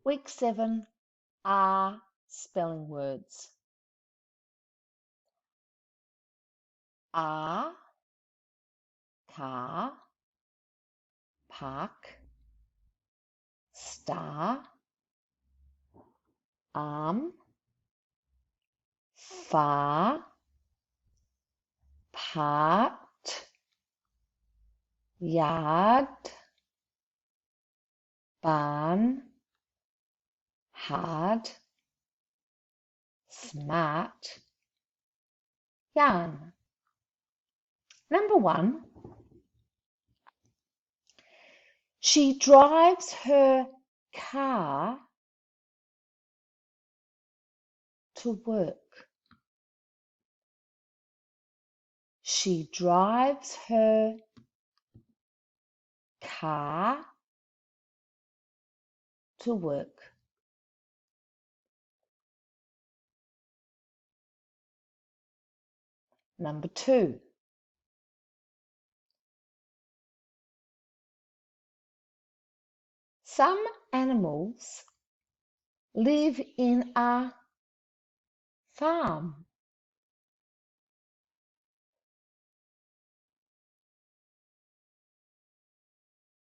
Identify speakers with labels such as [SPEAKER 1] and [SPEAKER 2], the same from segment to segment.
[SPEAKER 1] Week 7 are spelling words. Are, car, park, star, arm, far, part, yard, barn, hard, smart, yarn. Number 1, she drives her car to work. She drives her car to work. Number 2, some animals live in a farm.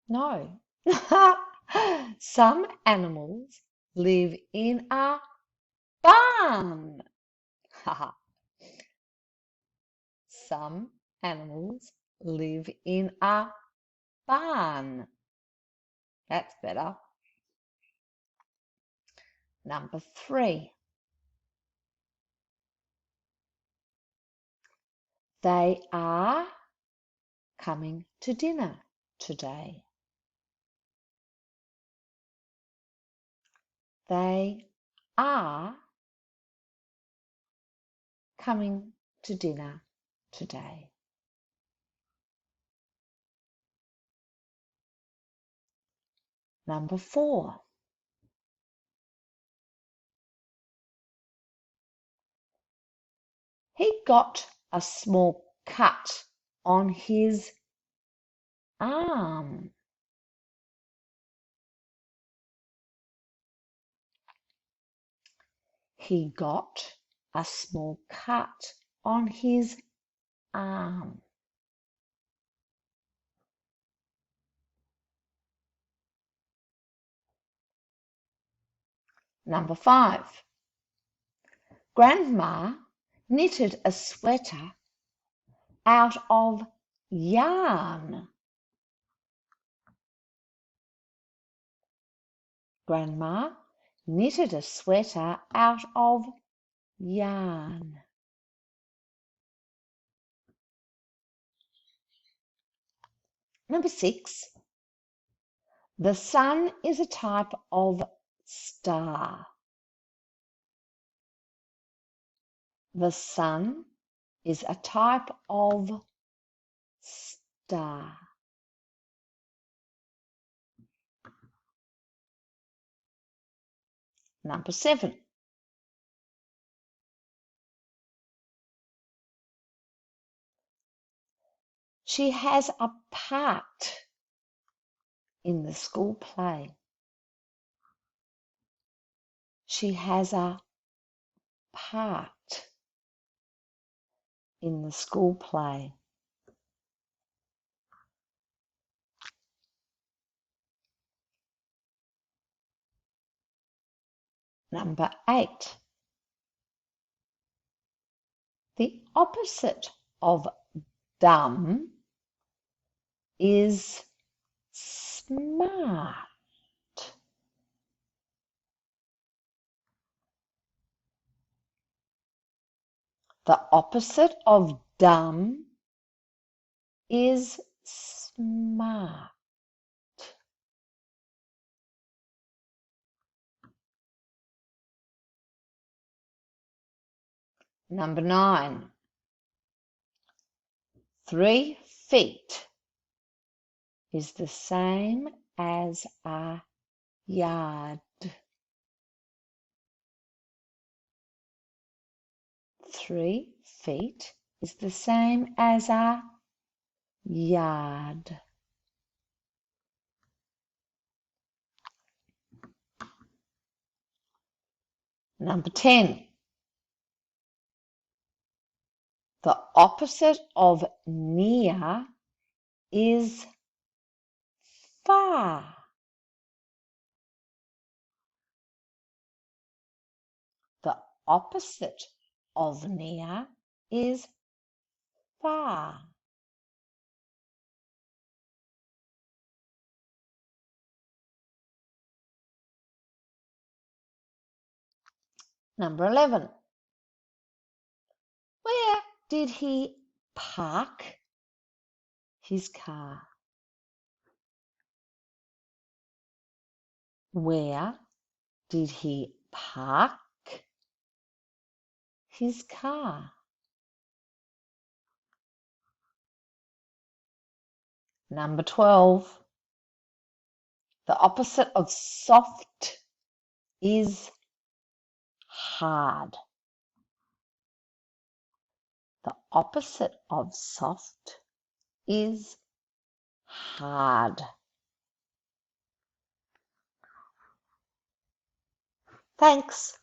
[SPEAKER 1] No. Some animals live in a barn. Some animals live in a barn. That's better. Number 3. They are coming to dinner today. They are coming to dinner today. Number 4. He got a small cut on his arm. He got a small cut on his arm. Number 5. Grandma knitted a sweater out of yarn. Grandma knitted a sweater out of yarn. Number 6. The sun is a type of star. The sun is a type of star. Number 7. She has a part in the school play. She has a part in the school play. Number 8. The opposite of dumb is smart. The opposite of dumb is smart. Number 9. 3 feet is the same as a yard. 3 feet is the same as a yard. Number 10. The opposite of near is far. The opposite of near is far. Number 11. Where did he park his car? Where did he park his car? Number 12. The opposite of soft is hard. The opposite of soft is hard. Thanks.